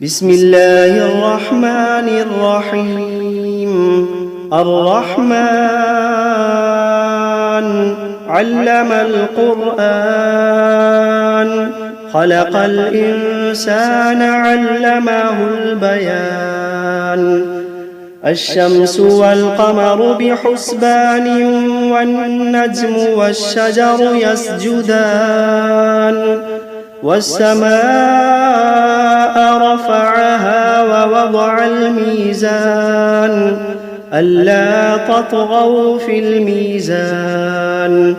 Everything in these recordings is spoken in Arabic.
بسم الله الرحمن الرحيم. الرحمن علم القرآن، خلق الإنسان علمه البيان. الشمس والقمر بحسبان، والنجم والشجر يسجدان. والسماء رفعها ووضع الميزان، ألا تطغوا في الميزان.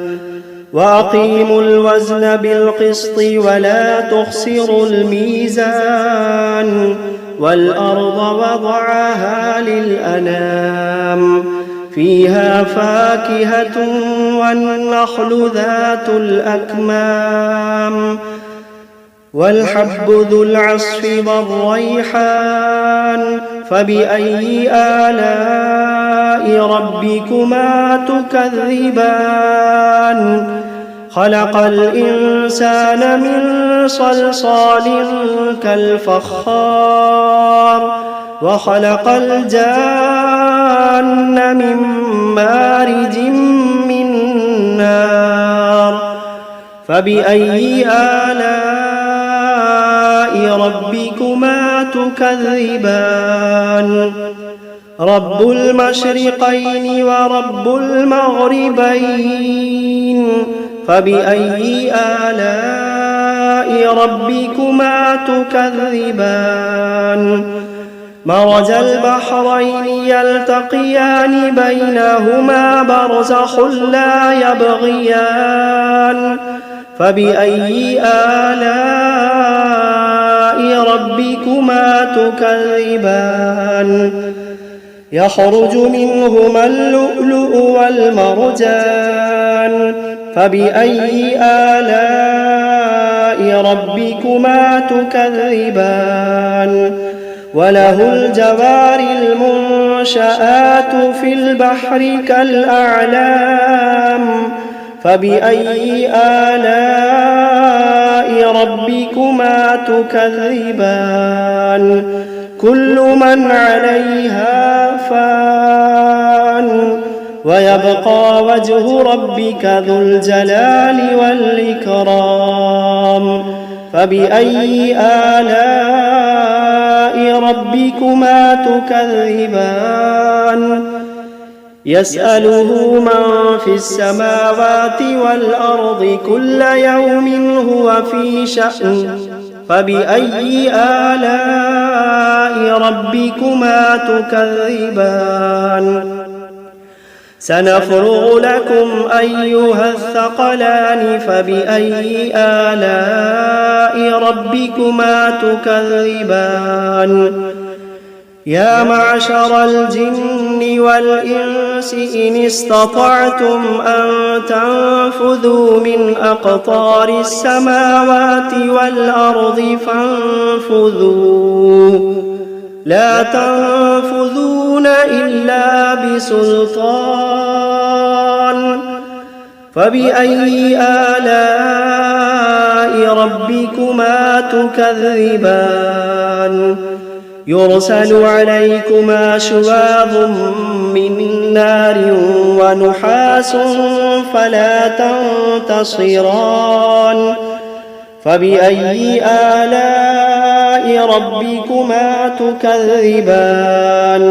وأقيموا الوزن بالقسط ولا تخسروا الميزان. والأرض وضعها للأنام، فيها فاكهة والنخل ذات الأكمام، والحب ذو العصف والريحان. فبأي آلاء ربكما تكذبان؟ خلق الإنسان من صلصال كالفخار، وخلق الجان من مارج من نار. فبأي آلاء ربكما تكذبان؟ رب المشرقين ورب المغربين. فبأي آلاء ربكما تكذبان؟ مرج البحرين يلتقيان، بينهما برزخ لا يبغيان. فبأي آلاء ربكما تكذبان؟ يخرج منهما اللؤلؤ والمرجان. فبأي آلاء ربكما تكذبان؟ وله الجوار المنشآت في البحر كالأعلام. فبأي آلاء ربكما تكذبان؟ كل من عليها فان، ويبقى وجه ربك ذو الجلال والإكرام. فبأي آلاء ربكما تكذبان؟ يسأله من في السماوات والأرض كل يوم هو في شأن. فبأي آلاء ربكما تكذبان؟ سنفرغ لكم أيها الثقلان. فبأي آلاء ربكما تكذبان؟ يا معشر الجن والإنس إن استطعتم أن تنفذوا من أقطار السماوات والأرض فانفذوا، لا تنفذون إلا بسلطان. فبأي آلاء ربكما تكذبان؟ يرسل عليكما شواظ من نار ونحاس فلا تنتصران. فبأي آلاء ربكما تكذبان؟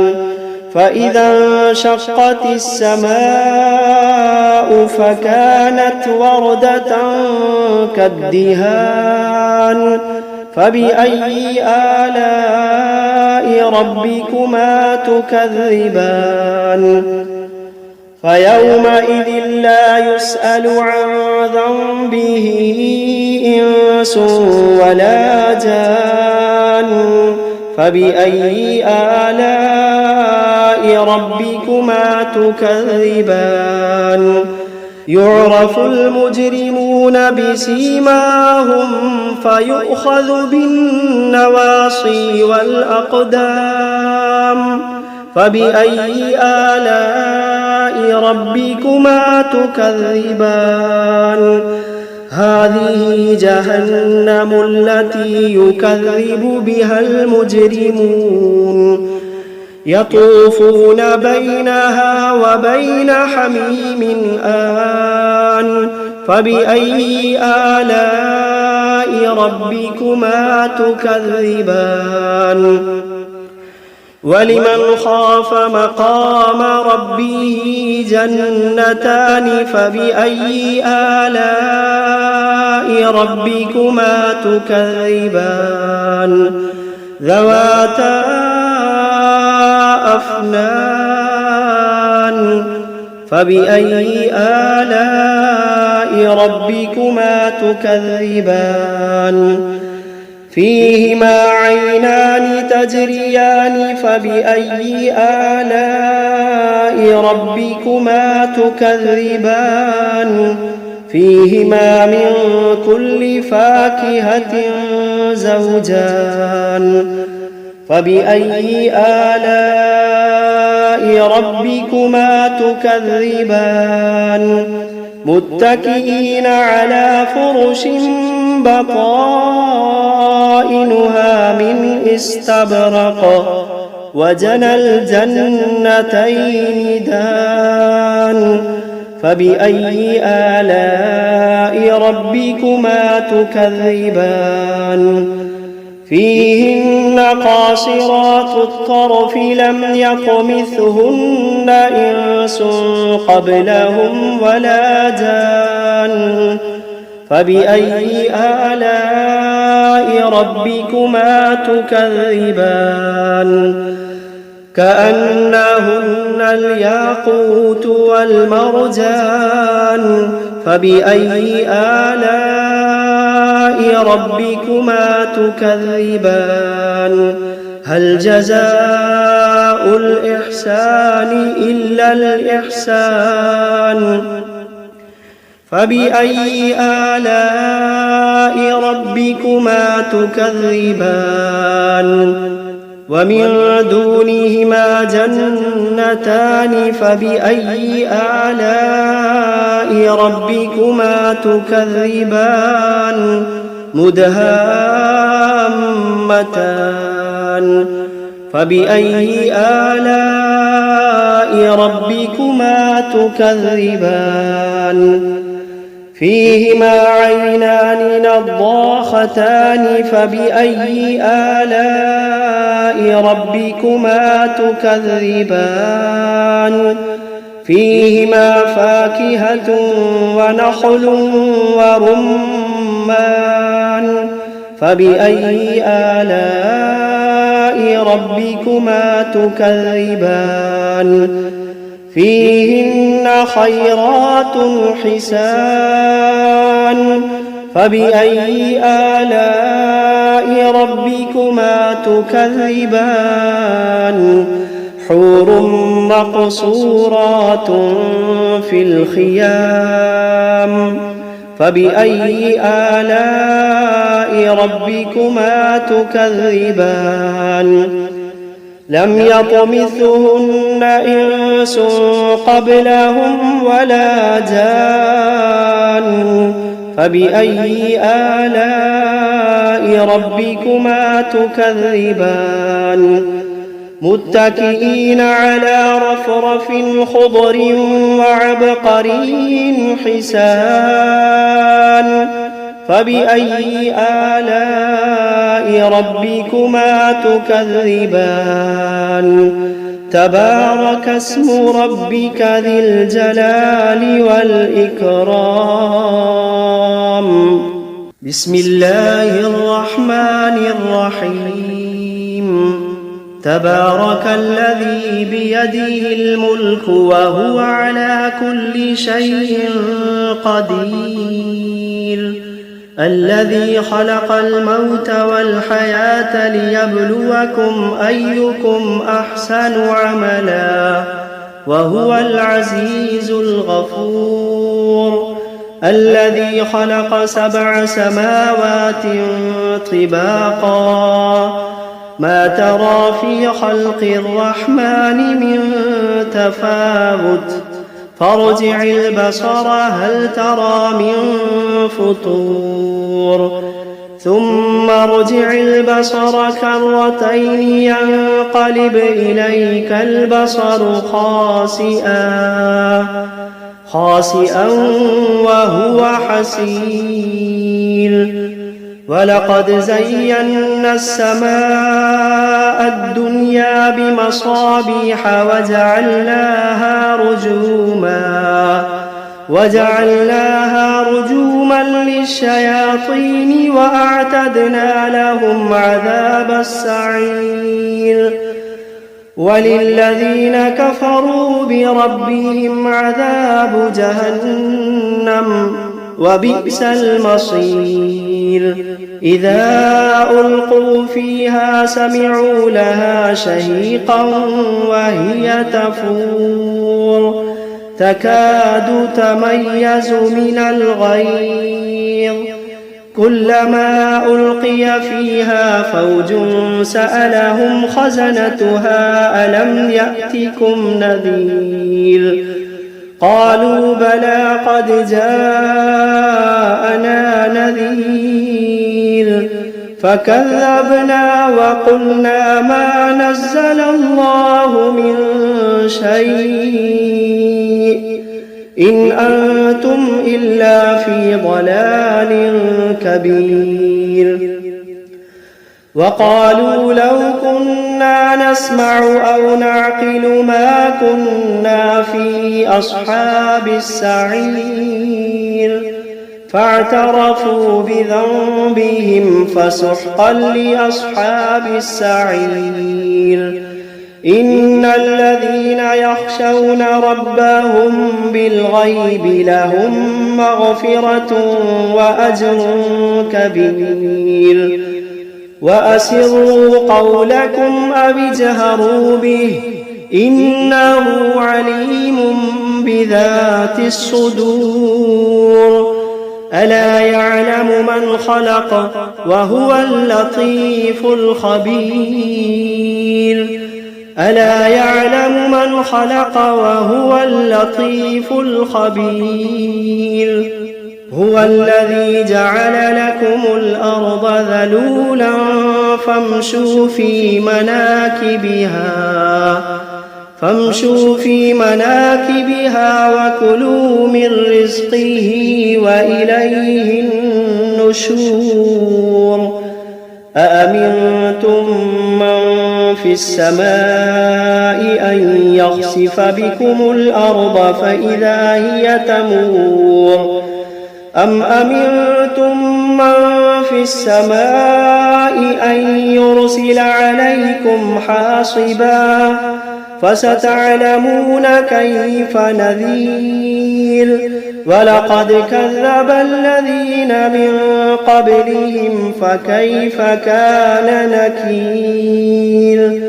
فإذا انشقت السماء فكانت وردة كالدهان. فبأي آلاء ربكما تكذبان؟ فيومئذ لا يسأل عن ذنبه إنس ولا جان. فبأي آلاء ربكما تكذبان؟ يعرف المجرمون بسيماهم فيؤخذ بالنواصي والأقدام. فبأي آلاء ربكما تكذبان؟ هذه جهنم التي يكذب بها المجرمون يطوفون بينها وبين حميم آن فبأي آلاء ربكما تكذبان ولمن خاف مقام ربه جنتان فبأي آلاء ربكما تكذبان ذواتا أفنان فبأي آلاء ربكما تكذبان فيهما عينان تجريان فبأي آلاء ربكما تكذبان فيهما من كل فاكهة زوجان فبأي آلاء ربكما تكذبان متكئين على فرش بطائنها من استبرق وجنى الجنتين دان فبأي آلاء ربكما تكذبان فيهن قاصرات الطرف لم يطمثهن إنس قبلهم ولا جان فبأي آلاء ربكما تكذبان كأنهن الياقوت والمرجان فبأي آلاء ربكما تكذبان هل جزاء الإحسان إلا الإحسان فبأي آلاء ربكما تكذبان ومن دونهما جنتان فبأي آلاء ربكما تكذبان مدهامتان فبأي آلاء ربكما تكذبان فيهما عينان نضاختان فبأي آلاء ربكما تكذبان فيهما فاكهة ونخل ورمان فبأي آلاء ربكما تكذبان فيهن خيرات حسان فبأي آلاء ربكما تكذبان حور مقصورات في الخيام فبأي آلاء ربكما تكذبان لم يطمثهن إنس قبلهم ولا جان فبأي آلاء ربكما تكذبان متكئين على رفرف خضر وعبقري حسان فبأي آلاء ربكما تكذبان تبارك اسم ربك ذي الجلال والإكرام بسم الله الرحمن الرحيم تبارك الذي بيده الملك وهو على كل شيء قدير الذي خلق الموت والحياة ليبلوكم أيكم أحسن عملا وهو العزيز الغفور الذي خلق 7 سماوات طباقا ما ترى في خلق الرحمن من تفاوت فارجع البصر هل ترى من فطور ثم ارجع البصر كرتين ينقلب إليك البصر خاسئا وهو حسير ولقد زينا السماء الدنيا بمصابيح وجعلناها رجوما للشياطين وأعتدنا لهم عذاب السعير وللذين كفروا بربهم عذاب جهنم وبئس المصير إذا ألقوا فيها سمعوا لها شهيقا وهي تفور تكاد تميز من الغيظ كلما ألقي فيها فوج سألهم خزنتها ألم يأتكم نذير قالوا بلى قد جاءنا نذير فكذبنا وقلنا ما نزل الله من شيء إن أنتم إلا في ضلال كبير وقالوا لو كنا نسمع أو نعقل ما كنا في أصحاب السعير فاعترفوا بذنبهم فسحقا لأصحاب السعير إن الذين يخشون ربهم بالغيب لهم مغفرة وأجر كبير وأسروا قولكم أو اجهروا به إنه عليم بذات الصدور ألا يعلم من خلق وهو اللطيف الخبير ألا يعلم من خلق وهو اللطيف الخبير هو الذي جعل لكم الأرض ذلولا فامشوا في مناكبها وكلوا من رزقه وإليه النشور أأمنتم من في السماء أن يخسف بكم الأرض فإذا هي تمور أم أمنتم من في السماء أن يرسل عليكم حاصبا فستعلمون كيف نذير ولقد كذب الذين من قبلهم فكيف كان نكير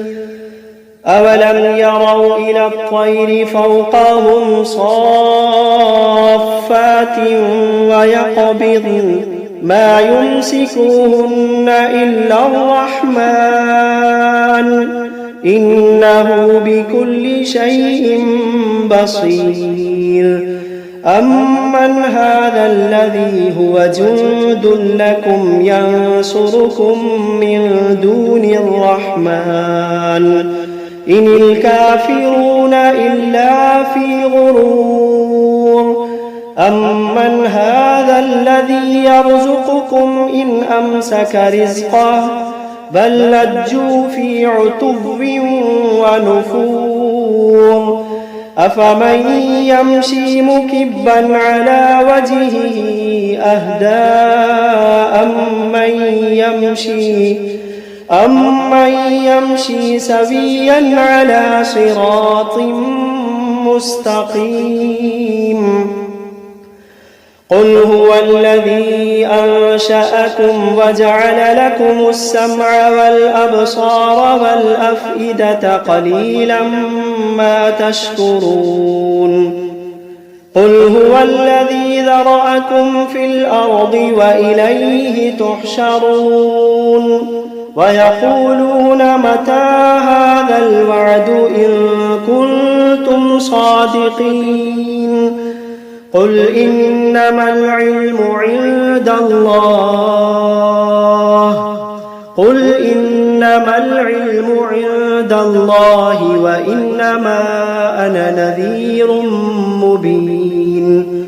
أولم يروا إلى الطير فوقهم صافات ويقبضن ما يمسكوهن إلا الرحمن إنه بكل شيء بصير أمن هذا الذي هو جند لكم ينصركم من دون الرحمن إن الكافرون إلا في غرور أمن هذا الذي يرزقكم إن أمسك رزقه بل لجوا في عتب ونفور أفمن يمشي مكبا على وجهه أهدى أمن يمشي سويا على صراط مستقيم قل هو الذي أنشأكم وجعل لكم السمع والأبصار والأفئدة قليلا ما تشكرون قل هو الذي ذرأكم في الأرض وإليه تحشرون ويقولون متى هذا الوعد إن كنتم صادقين قل إنما العلم عند الله وإنما أنا نذير مبين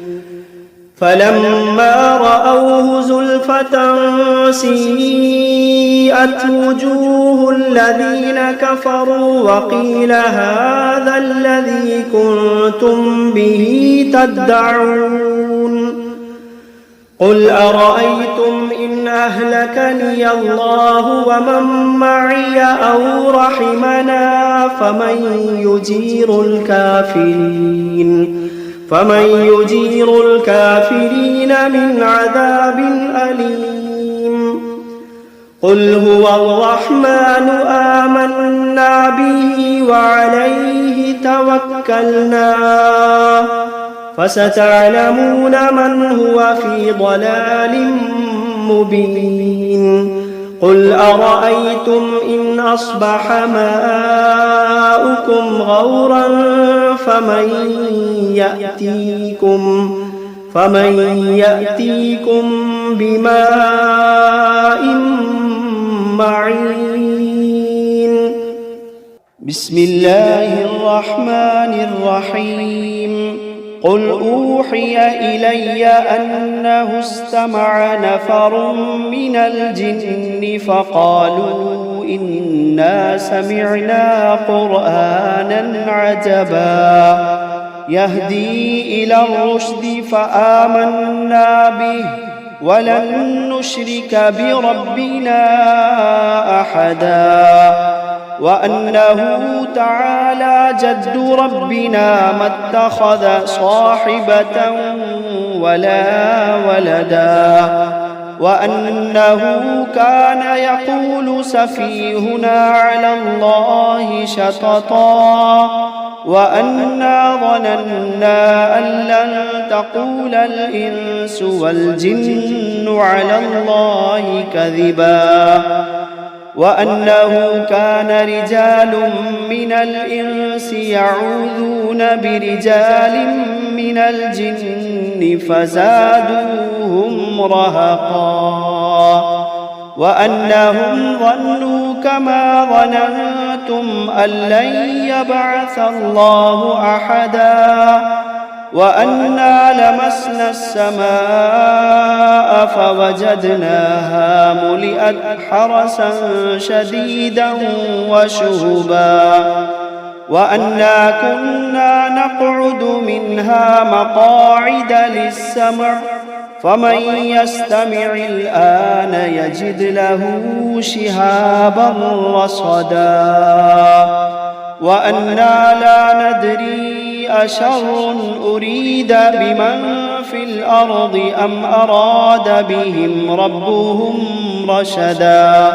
فلما رأوه زلفة سيئت وجوه الذين كفروا وقيل هذا الذي كنتم به تدعون قل أرأيتم إن أهلكني الله ومن معي أو رحمنا فمن يجير الكافرين من عذاب أليم قل هو الرحمن آمنا به وعليه توكلنا فستعلمون من هو في ضلال مبين قل أرأيتم إن أصبح ماؤكم غورا فمن يأتيكم بماء معين بسم الله الرحمن الرحيم قل أوحي إلي أنه استمع نفر من الجن فقالوا إنا سمعنا قرآنا عجبا يهدي إلى الرشد فآمنا به ولن نشرك بربنا أحدا وأنه تعالى جد ربنا ما اتخذ صاحبة ولا ولدا وأنه كان يقول سفيهنا على الله شططا وأنا ظننا أن لن تقول الإنس والجن على الله كذبا وأنه كان رجال من الإنس يعوذون برجال من الجن فزادوهم رهقا وأنهم ظنوا كما ظننتم أن لن يبعث الله أحدا وأنا لمسنا السماء فوجدناها ملئت حرسا شديدا وشهبا وأنا كنا نقعد منها مقاعد للسمع فمن يستمع الآن يجد له شهابا رصدا وأنا لا ندري أشر أريد بمن في الأرض أم أراد بهم ربهم رشدا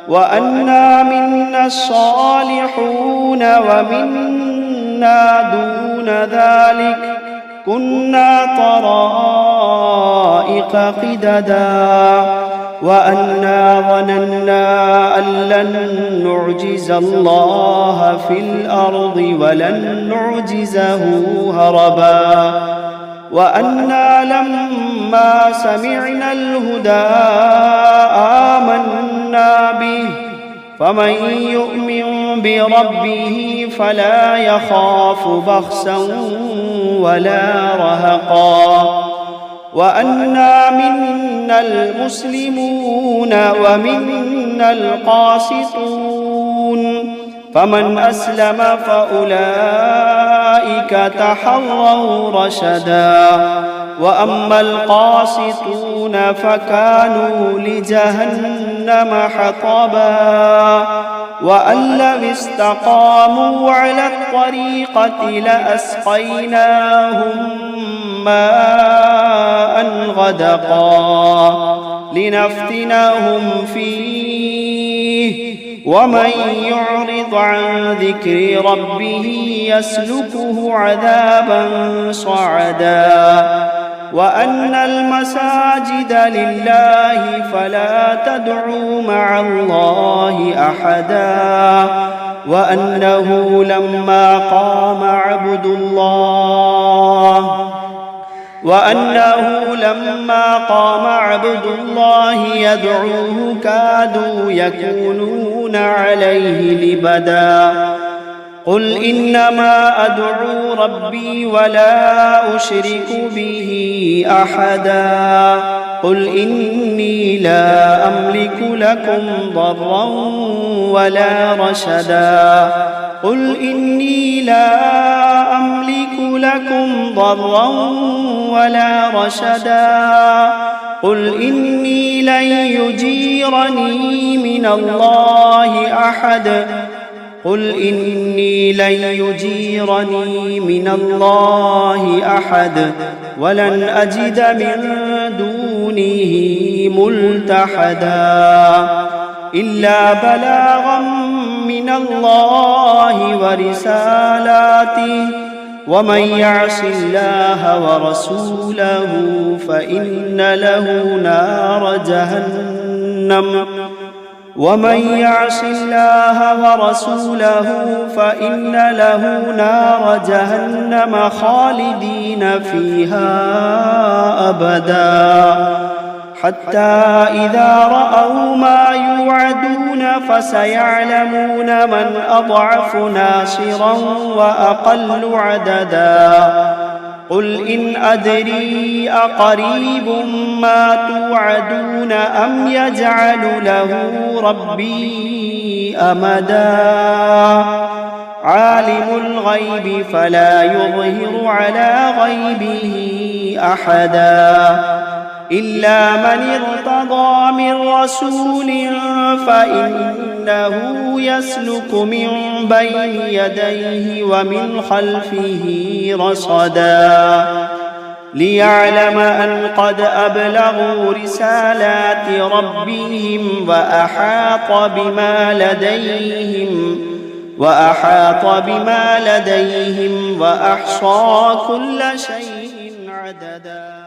وأنا منا الصالحون ومنا دون ذلك كنا طرائق قددا وأنا ظننا أن لن نعجز الله في الأرض ولن نعجزه هربا وأنا لما سمعنا الهدى آمنا به فمن يؤمن بربه فلا يخاف بخسا ولا رهقا وأنا منا المسلمون ومنا القاسطون فمن أسلم فأولئك تحروا رشدا وأما القاسطون فكانوا لجهنم حطبا وأن لم استقاموا على الطريقة لأسقيناهم ماء غدقا لنفتنهم فيه ومن يعرض عن ذكر ربه يسلكه عذابا صعدا وأن المساجد لله فلا تدعوا مع الله أحدا وأنه لما قام عبد الله يدعوه كادوا يكونون عليه لبدا. قل إنما أدعو ربي ولا أشرك به أحدا. قل إني لا أملك لكم ضرا ولا رشدا. قل إني لا أملك لكم ضرا ولا رشدا. قل إني لن يجيرني من الله أحد. قل إني لن يجيرني من الله أحد ولن أجد من دونه ملتحدا إلا بلاغا من الله ورسالاته ومن يعص الله ورسوله فإن له نار جهنم خالدين فيها أبدا. حتى إذا رأوا ما يوعدون فسيعلمون من أضعف ناصرا وأقل عددا. قل إن أدري أقريب ما توعدون أم يجعل له ربي أمدا. عالم الغيب فلا يظهر على غيبه أحدا إلا من ارتضى من رسول فإنه يسلك من بين يديه ومن خلفه رصدا ليعلم أن قد أبلغوا رسالات ربهم وأحاط بما لديهم وأحصى كل شيء عددا.